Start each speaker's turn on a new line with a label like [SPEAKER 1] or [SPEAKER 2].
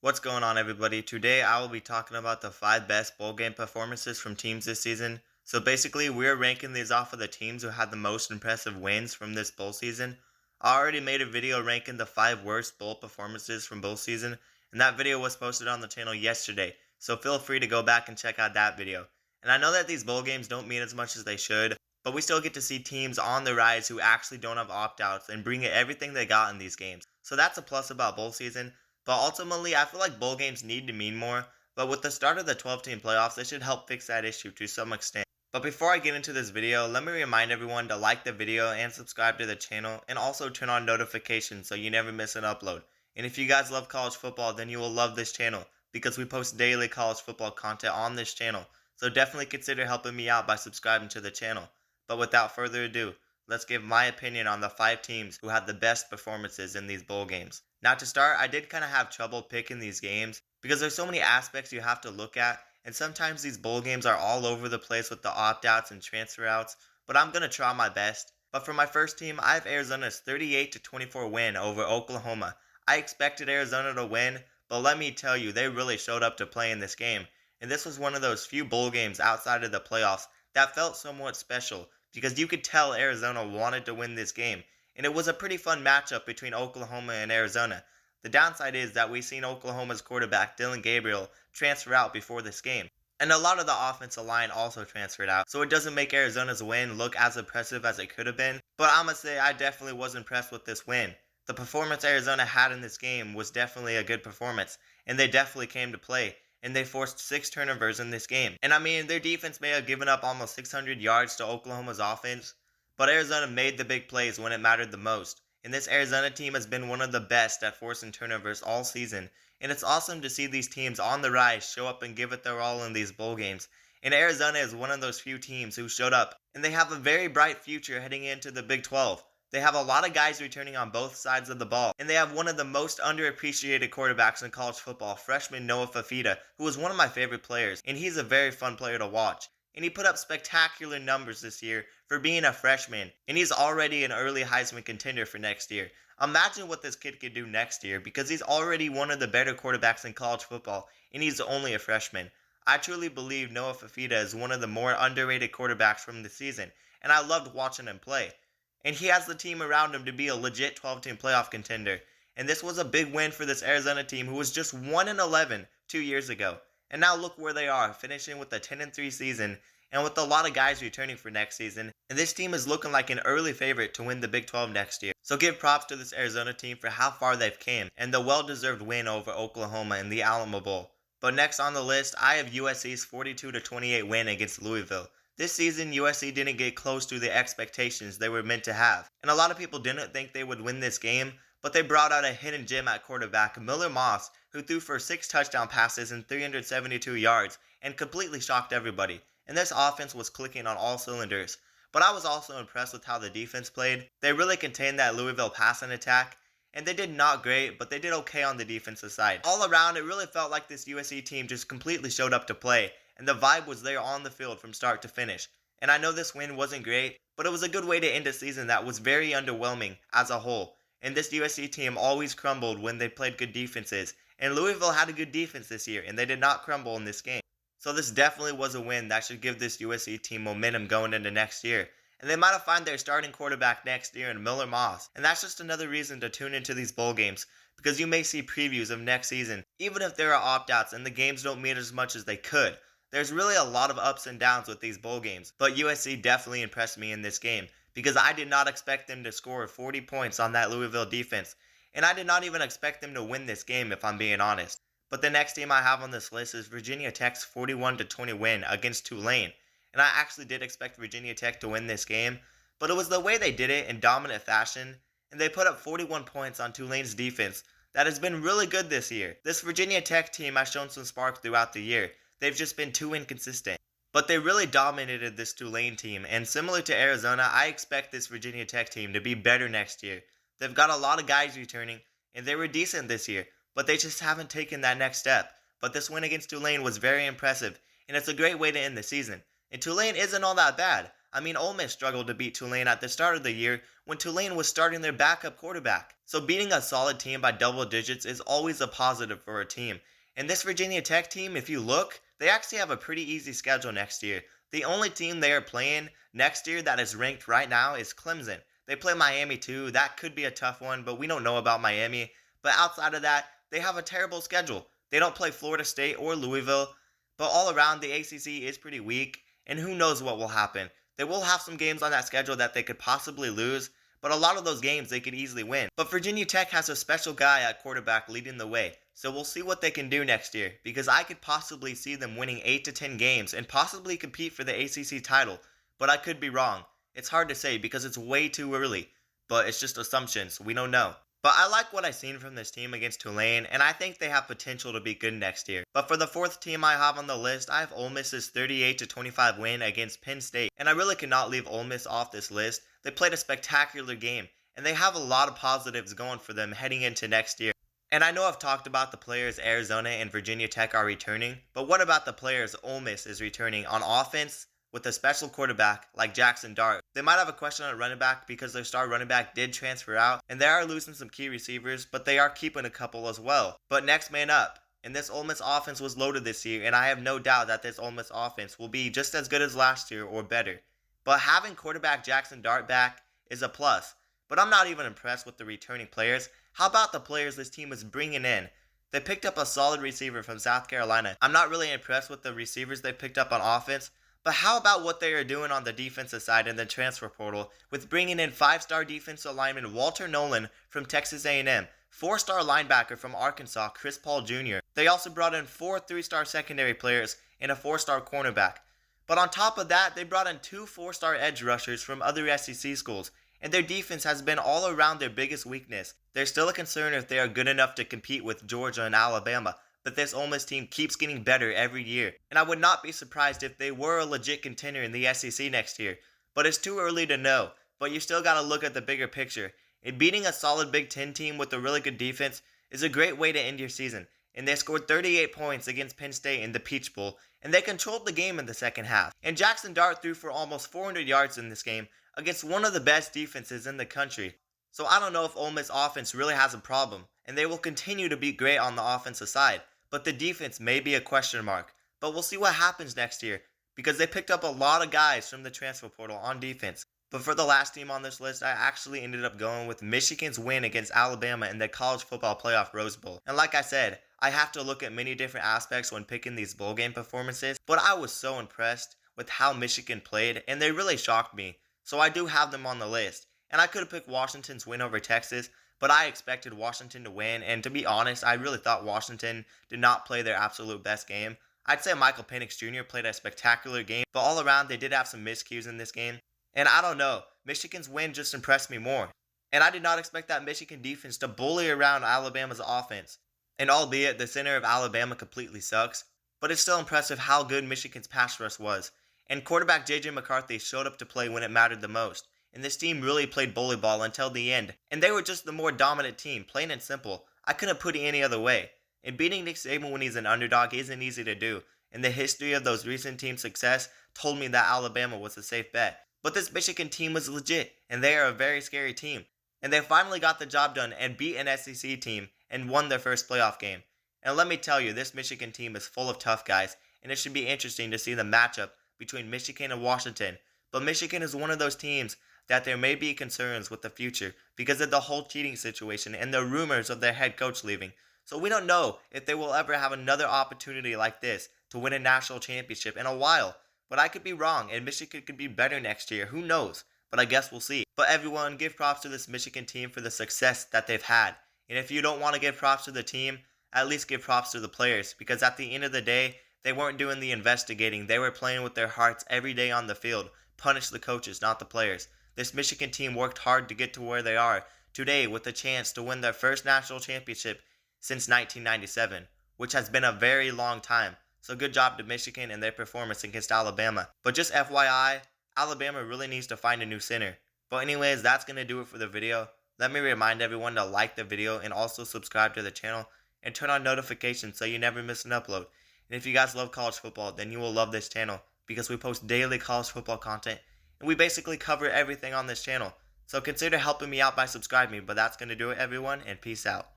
[SPEAKER 1] What's going on, everybody? Today I will be talking about the 5 best bowl game performances from teams this season. So basically, we're ranking these off of the teams who had the most impressive wins from this bowl season. I already made a video ranking the 5 worst bowl performances from bowl season, and that video was posted on the channel yesterday, so feel free to go back and check out that video. And I know that these bowl games don't mean as much as they should, but we still get to see teams on the rise who actually don't have opt-outs and bring it everything they got in these games. So that's a plus about bowl season. But ultimately, I feel like bowl games need to mean more. But with the start of the 12-team playoffs, it should help fix that issue to some extent. But before I get into this video, let me remind everyone to like the video and subscribe to the channel, and also turn on notifications so you never miss an upload. And if you guys love college football, then you will love this channel, because we post daily college football content on this channel. So definitely consider helping me out by subscribing to the channel. But without further ado, let's give my opinion on the 5 teams who had the best performances in these bowl games. Now to start, I did kind of have trouble picking these games because there's so many aspects you have to look at, and sometimes these bowl games are all over the place with the opt-outs and transfer outs, but I'm going to try my best. But for my first team, I have Arizona's 38-24 win over Oklahoma. I expected Arizona to win, but let me tell you, they really showed up to play in this game. And this was one of those few bowl games outside of the playoffs that felt somewhat special, because you could tell Arizona wanted to win this game, and it was a pretty fun matchup between Oklahoma and Arizona. The downside is that we've seen Oklahoma's quarterback Dillon Gabriel transfer out before this game, and a lot of the offensive line also transferred out, so it doesn't make Arizona's win look as impressive as it could have been. But I'm gonna say I definitely was impressed with this win. The performance Arizona had in this game was definitely a good performance, and they definitely came to play, and they forced 6 turnovers in this game. And I mean, their defense may have given up almost 600 yards to Oklahoma's offense, but Arizona made the big plays when it mattered the most. And this Arizona team has been one of the best at forcing turnovers all season, and it's awesome to see these teams on the rise show up and give it their all in these bowl games. And Arizona is one of those few teams who showed up, and they have a very bright future heading into the Big 12. They have a lot of guys returning on both sides of the ball, and they have one of the most underappreciated quarterbacks in college football, freshman Noah Fafita, who is one of my favorite players, and he's a very fun player to watch. And he put up spectacular numbers this year for being a freshman, and he's already an early Heisman contender for next year. Imagine what this kid could do next year, because he's already one of the better quarterbacks in college football, and he's only a freshman. I truly believe Noah Fafita is one of the more underrated quarterbacks from the season, and I loved watching him play. And he has the team around him to be a legit 12-team playoff contender. And this was a big win for this Arizona team, who was just 1-11 2 years ago. And now look where they are, finishing with a 10-3 season, and with a lot of guys returning for next season. And this team is looking like an early favorite to win the Big 12 next year. So give props to this Arizona team for how far they've came, and the well-deserved win over Oklahoma in the Alamo Bowl. But next on the list, I have USC's 42-28 win against Louisville. This season, USC didn't get close to the expectations they were meant to have, and a lot of people didn't think they would win this game, but they brought out a hidden gem at quarterback, Miller Moss, who threw for 6 touchdown passes and 372 yards, and completely shocked everybody. And this offense was clicking on all cylinders. But I was also impressed with how the defense played. They really contained that Louisville passing attack, and they did not great, but they did okay on the defensive side. All around, it really felt like this USC team just completely showed up to play, and the vibe was there on the field from start to finish. And I know this win wasn't great, but it was a good way to end a season that was very underwhelming as a whole. And this USC team always crumbled when they played good defenses, and Louisville had a good defense this year, and they did not crumble in this game. So this definitely was a win that should give this USC team momentum going into next year. And they might have found their starting quarterback next year in Miller Moss. And that's just another reason to tune into these bowl games, because you may see previews of next season, even if there are opt-outs and the games don't mean as much as they could. There's really a lot of ups and downs with these bowl games, but USC definitely impressed me in this game, because I did not expect them to score 40 points on that Louisville defense, and I did not even expect them to win this game, if I'm being honest. But the next team I have on this list is Virginia Tech's 41-20 win against Tulane, and I actually did expect Virginia Tech to win this game, but it was the way they did it in dominant fashion, and they put up 41 points on Tulane's defense that has been really good this year. This Virginia Tech team has shown some spark throughout the year. They've just been too inconsistent. But they really dominated this Tulane team, and similar to Arizona, I expect this Virginia Tech team to be better next year. They've got a lot of guys returning, and they were decent this year, but they just haven't taken that next step. But this win against Tulane was very impressive, and it's a great way to end the season. And Tulane isn't all that bad. I mean, Ole Miss struggled to beat Tulane at the start of the year when Tulane was starting their backup quarterback. So beating a solid team by double digits is always a positive for a team. And this Virginia Tech team, if you look, they actually have a pretty easy schedule next year. The only team they are playing next year that is ranked right now is Clemson. They play Miami too. That could be a tough one, but we don't know about Miami. But outside of that, they have a terrible schedule. They don't play Florida State or Louisville. But all around, the ACC is pretty weak, and who knows what will happen. They will have some games on that schedule that they could possibly lose, but a lot of those games they could easily win. But Virginia Tech has a special guy at quarterback leading the way, so we'll see what they can do next year, because I could possibly see them winning 8 to 10 games and possibly compete for the ACC title, but I could be wrong. It's hard to say because it's way too early, but it's just assumptions, we don't know. But I like what I've seen from this team against Tulane, and I think they have potential to be good next year. But for the fourth team I have on the list, I have Ole Miss's 38-25 win against Penn State. And I really cannot leave Ole Miss off this list. They played a spectacular game, and they have a lot of positives going for them heading into next year. And I know I've talked about the players Arizona and Virginia Tech are returning, but what about the players Ole Miss is returning on offense? With a special quarterback like Jackson Dart. They might have a question at running back because their star running back did transfer out, and they are losing some key receivers, but they are keeping a couple as well. But next man up. And this Ole Miss offense was loaded this year, and I have no doubt that this Ole Miss offense will be just as good as last year or better. But having quarterback Jackson Dart back is a plus. But I'm not even impressed with the returning players. How about the players this team is bringing in? They picked up a solid receiver from South Carolina. I'm not really impressed with the receivers they picked up on offense. But how about what they are doing on the defensive side in the transfer portal with bringing in 5-star defensive lineman Walter Nolan from Texas A&M, 4-star linebacker from Arkansas Chris Paul Jr. They also brought in 4 3-star secondary players and a 4-star cornerback. But on top of that, they brought in 2 4-star edge rushers from other SEC schools, and their defense has been all around their biggest weakness. There's still a concern if they are good enough to compete with Georgia and Alabama. But this Ole Miss team keeps getting better every year. And I would not be surprised if they were a legit contender in the SEC next year. But it's too early to know. But you still gotta look at the bigger picture. And beating a solid Big Ten team with a really good defense is a great way to end your season. And they scored 38 points against Penn State in the Peach Bowl. And they controlled the game in the second half. And Jackson Dart threw for almost 400 yards in this game against one of the best defenses in the country. So I don't know if Ole Miss offense really has a problem. And they will continue to be great on the offensive side. But the defense may be a question mark. But we'll see what happens next year, because they picked up a lot of guys from the transfer portal on defense. But for the last team on this list, I actually ended up going with Michigan's win against Alabama in the College Football Playoff Rose Bowl. And like I said, I have to look at many different aspects when picking these bowl game performances, but I was so impressed with how Michigan played, and they really shocked me. So I do have them on the list. And I could have picked Washington's win over Texas, but I expected Washington to win, and to be honest, I really thought Washington did not play their absolute best game. I'd say Michael Penix Jr. played a spectacular game, but all around they did have some miscues in this game. And I don't know, Michigan's win just impressed me more. And I did not expect that Michigan defense to bully around Alabama's offense. And albeit the center of Alabama completely sucks, but it's still impressive how good Michigan's pass rush was. And quarterback J.J. McCarthy showed up to play when it mattered the most. And this team really played bully ball until the end. And they were just the more dominant team, plain and simple. I couldn't put it any other way. And beating Nick Saban when he's an underdog isn't easy to do. And the history of those recent team success told me that Alabama was a safe bet. But this Michigan team was legit, and they are a very scary team. And they finally got the job done and beat an SEC team and won their first playoff game. And let me tell you, this Michigan team is full of tough guys, and it should be interesting to see the matchup between Michigan and Washington. But Michigan is one of those teams that there may be concerns with the future because of the whole cheating situation and the rumors of their head coach leaving. So we don't know if they will ever have another opportunity like this to win a national championship in a while. But I could be wrong, and Michigan could be better next year. Who knows? But I guess we'll see. But everyone, give props to this Michigan team for the success that they've had. And if you don't want to give props to the team, at least give props to the players. Because at the end of the day, they weren't doing the investigating. They were playing with their hearts every day on the field. Punish the coaches, not the players. This Michigan team worked hard to get to where they are today with a chance to win their first national championship since 1997, which has been a very long time. So good job to Michigan and their performance against Alabama. But just FYI, Alabama really needs to find a new center. But anyways, that's going to do it for the video. Let me remind everyone to like the video and also subscribe to the channel and turn on notifications so you never miss an upload. And if you guys love college football, then you will love this channel because we post daily college football content and we basically cover everything on this channel. So consider helping me out by subscribing, but that's going to do it everyone, and peace out.